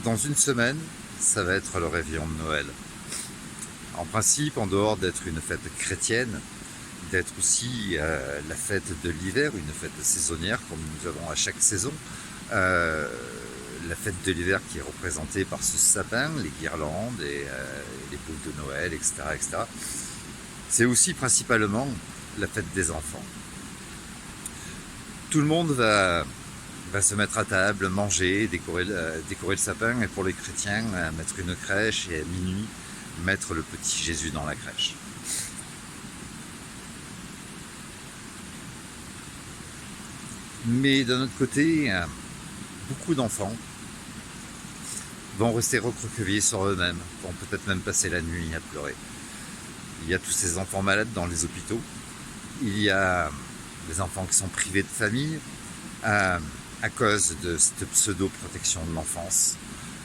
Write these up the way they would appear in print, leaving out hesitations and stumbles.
Dans une semaine, ça va être le réveillon de Noël. En principe, en dehors d'être une fête chrétienne, d'être aussi la fête de l'hiver, une fête saisonnière comme nous avons à chaque saison, la fête de l'hiver qui est représentée par ce sapin, les guirlandes et les boules de Noël, etc., etc. C'est aussi principalement la fête des enfants. Tout le monde va se mettre à table, manger, décorer le sapin, et pour les chrétiens, mettre une crèche, et à minuit, mettre le petit Jésus dans la crèche. Mais d'un autre côté, beaucoup d'enfants vont rester recroquevillés sur eux-mêmes, vont peut-être même passer la nuit à pleurer. Il y a tous ces enfants malades dans les hôpitaux, il y a des enfants qui sont privés de famille, à cause de cette pseudo-protection de l'enfance,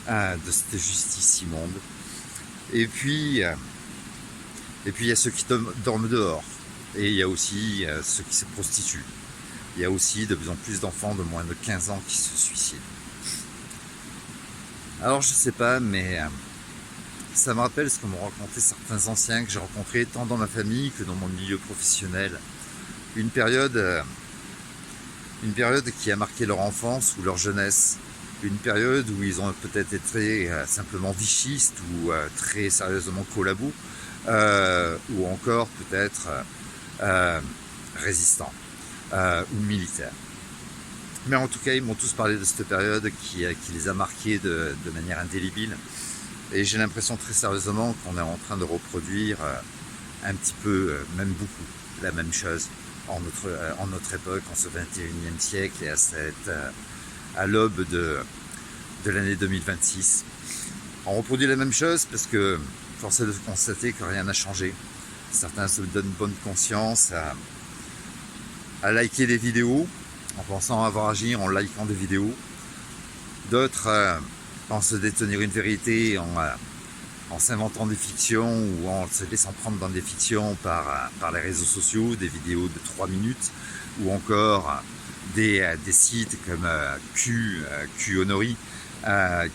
de cette justice immonde. Et puis il y a ceux qui dorment dehors. Et il y a aussi ceux qui se prostituent. Il y a aussi de plus en plus d'enfants de moins de 15 ans qui se suicident. Alors je sais pas, mais ça me rappelle ce que m'ont raconté certains anciens que j'ai rencontrés tant dans ma famille que dans mon milieu professionnel. Une période qui a marqué leur enfance ou leur jeunesse, une période où ils ont peut-être été simplement vichistes ou très sérieusement collabos, ou encore peut-être résistants ou militaires. Mais en tout cas, ils m'ont tous parlé de cette période qui les a marqués de manière indélébile. Et j'ai l'impression très sérieusement qu'on est en train de reproduire un petit peu, même beaucoup, la même chose en notre époque, en ce 21e siècle et à l'aube de l'année 2026. On reproduit la même chose parce que force est de constater que rien n'a changé. Certains se donnent bonne conscience à liker des vidéos en pensant avoir agi en likant des vidéos. D'autres pensent détenir une vérité en s'inventant des fictions ou en se laissant prendre dans des fictions par les réseaux sociaux, des vidéos de 3 minutes ou encore des sites comme QAnori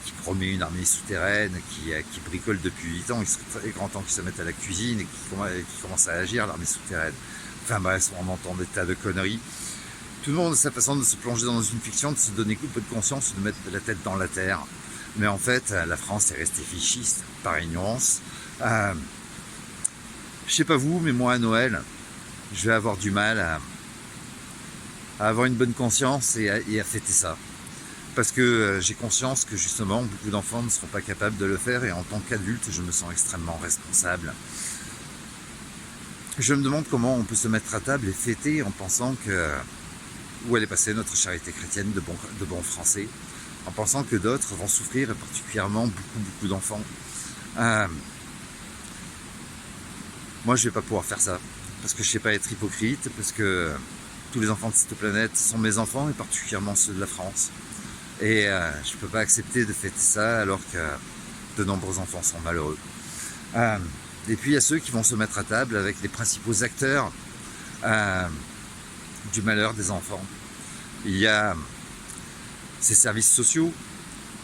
qui promet une armée souterraine, qui bricole depuis 8 ans. Il serait grand temps qu'ils se mettent à la cuisine et qui commencent à agir, l'armée souterraine. Enfin bref, on entend des tas de conneries. Tout le monde a sa façon de se plonger dans une fiction, de se donner coup de conscience, de mettre la tête dans la terre. Mais en fait, la France est restée fichiste par ignorance. Je sais pas vous, mais moi à Noël, je vais avoir du mal à avoir une bonne conscience et à fêter ça. Parce que j'ai conscience que justement, beaucoup d'enfants ne seront pas capables de le faire et en tant qu'adulte, je me sens extrêmement responsable. Je me demande comment on peut se mettre à table et fêter en pensant que où elle est passée notre charité chrétienne de bons Français, en pensant que d'autres vont souffrir, et particulièrement beaucoup d'enfants. Moi, je vais pas pouvoir faire ça, parce que je sais pas être hypocrite, parce que tous les enfants de cette planète sont mes enfants, et particulièrement ceux de la France. Et je peux pas accepter de fêter ça alors que de nombreux enfants sont malheureux. Et puis il y a ceux qui vont se mettre à table avec les principaux acteurs du malheur des enfants. Il y a ces services sociaux,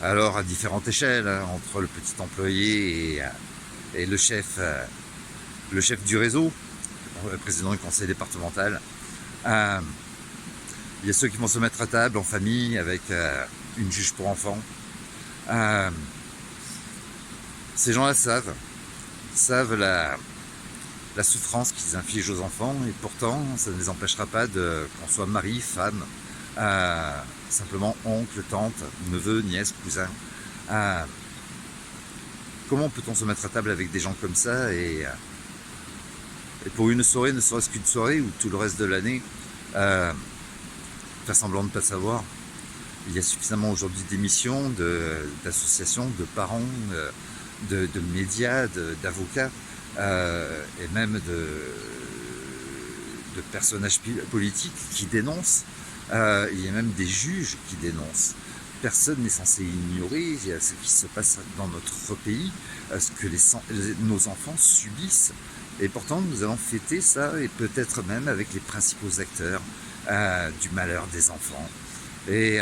alors à différentes échelles, entre le petit employé et le chef du réseau, le président du conseil départemental. Il y a ceux qui vont se mettre à table en famille avec une juge pour enfants. Ces gens-là savent la souffrance qu'ils infligent aux enfants, et pourtant ça ne les empêchera pas qu'on soit mari, femme, simplement oncle, tante, neveu, nièce, cousin. Comment peut-on se mettre à table avec des gens comme ça et pour une soirée, ne serait-ce qu'une soirée, ou tout le reste de l'année, faire semblant de ne pas savoir? Il y a suffisamment aujourd'hui d'émissions, d'associations, de parents, de médias, d'avocats, et même de personnages politiques qui dénoncent. Il y a même des juges qui dénoncent. Personne n'est censé ignorer ce qui se passe dans notre pays, ce que nos enfants subissent. Et pourtant, nous allons fêter ça, et peut-être même avec les principaux acteurs du malheur des enfants. Et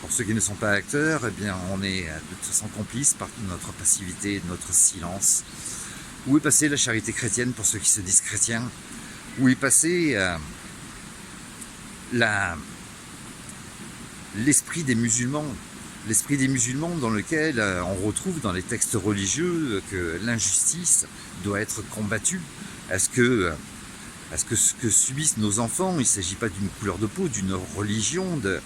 Pour ceux qui ne sont pas acteurs, eh bien, on est de toute façon complices par notre passivité, notre silence. Où est passée la charité chrétienne pour ceux qui se disent chrétiens? Où est passé l'esprit des musulmans? L'esprit des musulmans dans lequel on retrouve dans les textes religieux que l'injustice doit être combattue. Est-ce que ce que subissent nos enfants, il ne s'agit pas d'une couleur de peau, d'une religion, d'une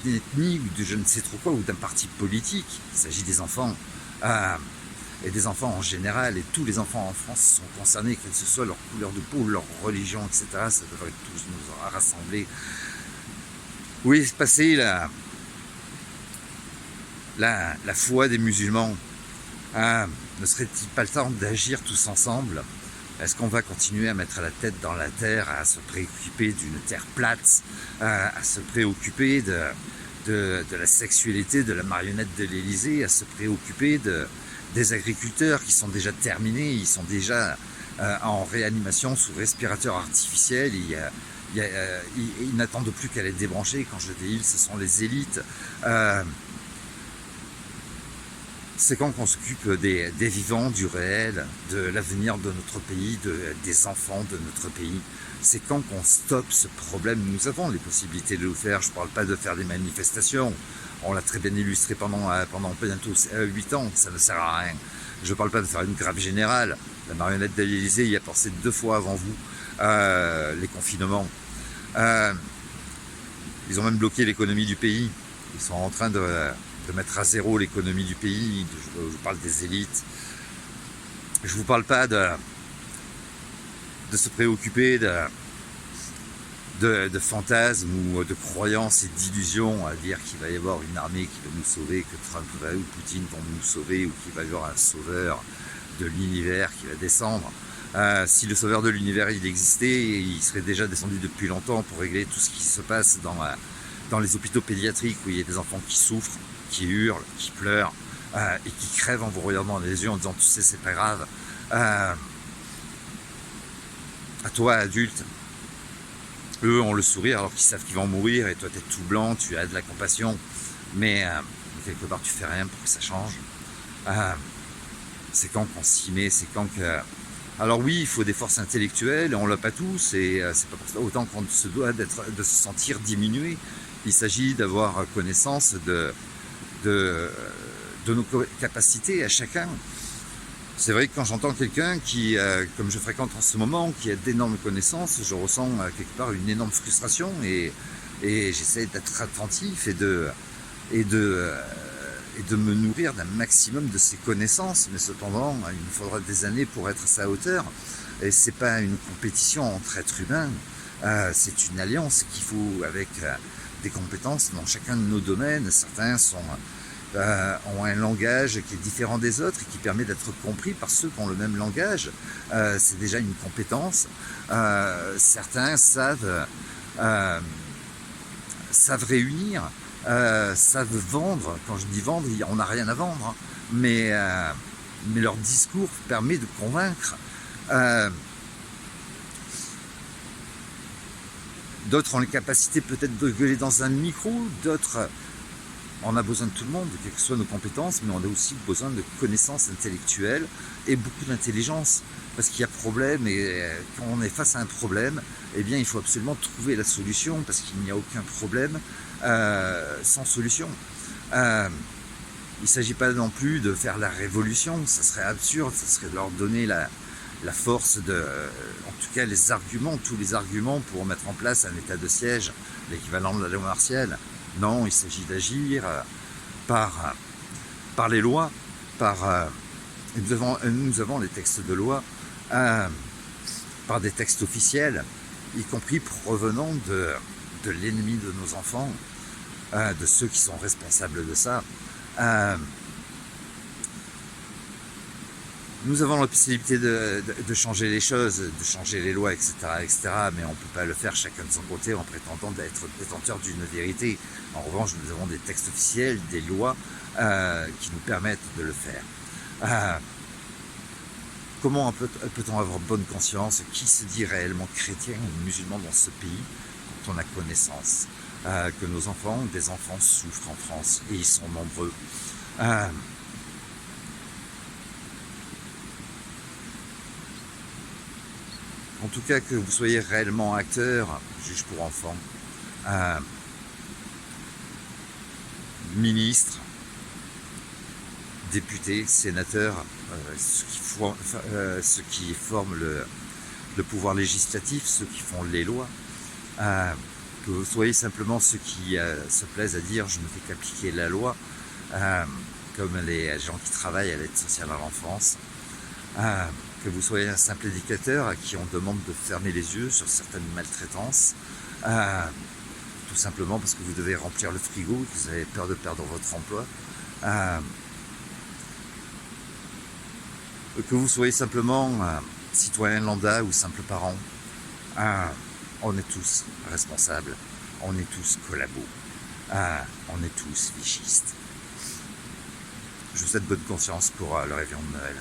ethnie ou de je ne sais trop quoi, ou d'un parti politique? Il s'agit des enfants. Et des enfants en général, et tous les enfants en France sont concernés, quelle que ce soit leur couleur de peau, leur religion, etc. Ça devrait tous nous rassembler. Où est passée la foi des musulmans? Ne serait-il pas le temps d'agir tous ensemble? Est-ce qu'on va continuer à mettre la tête dans la terre, à se préoccuper d'une terre plate, à se préoccuper de la sexualité de la marionnette de l'Élysée, à se préoccuper des agriculteurs qui sont déjà terminés, ils sont déjà en réanimation sous respirateur artificiel, ils n'attendent plus qu'à les débrancher. Quand je dis ils, ce sont les élites. C'est quand qu'on s'occupe des vivants, du réel, de l'avenir de notre pays, des enfants de notre pays. C'est quand qu'on stoppe ce problème. Nous avons les possibilités de le faire. Je ne parle pas de faire des manifestations. On l'a très bien illustré pendant bientôt 8 ans. Ça ne sert à rien. Je ne parle pas de faire une grève générale. La marionnette de l'Élysée y a pensé 2 fois avant vous. Les confinements. Ils ont même bloqué l'économie du pays. Ils sont en train de mettre à zéro l'économie du pays. Je vous parle des élites. Je vous parle pas de se préoccuper de fantasmes ou de croyances et d'illusions à dire qu'il va y avoir une armée qui va nous sauver, que Trump ou Poutine vont nous sauver, ou qu'il va y avoir un sauveur de l'univers qui va descendre. Si le sauveur de l'univers il existait, il serait déjà descendu depuis longtemps pour régler tout ce qui se passe dans les hôpitaux pédiatriques où il y a des enfants qui souffrent, qui hurlent, qui pleurent et qui crèvent en vous regardant dans les yeux en disant tu sais c'est pas grave. À toi adulte, eux ont le sourire alors qu'ils savent qu'ils vont mourir et toi t'es tout blanc, tu as de la compassion, mais quelque part tu fais rien pour que ça change. C'est quand qu'on s'y met, c'est quand que... Alors oui, il faut des forces intellectuelles, on l'a pas tous, et c'est pas pour ça autant qu'on se doit de se sentir diminué. Il s'agit d'avoir connaissance de nos capacités à chacun. C'est vrai que quand j'entends quelqu'un qui, comme je fréquente en ce moment, qui a d'énormes connaissances, je ressens quelque part une énorme frustration et j'essaie d'être attentif et de me nourrir d'un maximum de ses connaissances. Mais cependant, il me faudra des années pour être à sa hauteur. Et c'est pas une compétition entre êtres humains, c'est une alliance qu'il faut avec des compétences dans chacun de nos domaines. Certains ont un langage qui est différent des autres et qui permet d'être compris par ceux qui ont le même langage. C'est déjà une compétence. Certains savent réunir, savent vendre. Quand je dis vendre, on n'a rien à vendre, hein. Mais leur discours permet de convaincre. D'autres ont les capacités peut-être de gueuler dans un micro, d'autres... On a besoin de tout le monde, quelles que soient nos compétences, mais on a aussi besoin de connaissances intellectuelles et beaucoup d'intelligence. Parce qu'il y a problème, et quand on est face à un problème, eh bien, il faut absolument trouver la solution, parce qu'il n'y a aucun problème sans solution. Il ne s'agit pas non plus de faire la révolution, ça serait absurde, ça serait de leur donner la force en tout cas les arguments, tous les arguments pour mettre en place un état de siège, l'équivalent de la loi martiale. Non, il s'agit d'agir par les lois, nous avons les textes de loi, par des textes officiels, y compris provenant de l'ennemi de nos enfants, de ceux qui sont responsables de ça. Nous avons la possibilité de changer les choses, de changer les lois, etc., mais on ne peut pas le faire chacun de son côté en prétendant d'être détenteur d'une vérité. En revanche, nous avons des textes officiels, des lois qui nous permettent de le faire. Comment peut-on avoir bonne conscience? Qui se dit réellement chrétien ou musulman dans ce pays quand on a connaissance? que nos enfants, des enfants souffrent en France, et ils sont nombreux. En tout cas, que vous soyez réellement acteur, juge pour enfants, ministre, députés, sénateurs, ceux qui forment le pouvoir législatif, ceux qui font les lois, que vous soyez simplement ceux qui se plaisent à dire je ne fais qu'appliquer la loi, comme les gens qui travaillent à l'aide sociale à l'enfance, que vous soyez un simple éducateur à qui on demande de fermer les yeux sur certaines maltraitances, tout simplement parce que vous devez remplir le frigo, que vous avez peur de perdre votre emploi, que vous soyez simplement citoyen lambda ou simple parent, on est tous responsables, on est tous collabos, on est tous vichistes. Je vous souhaite bonne conscience pour le réveillon de Noël.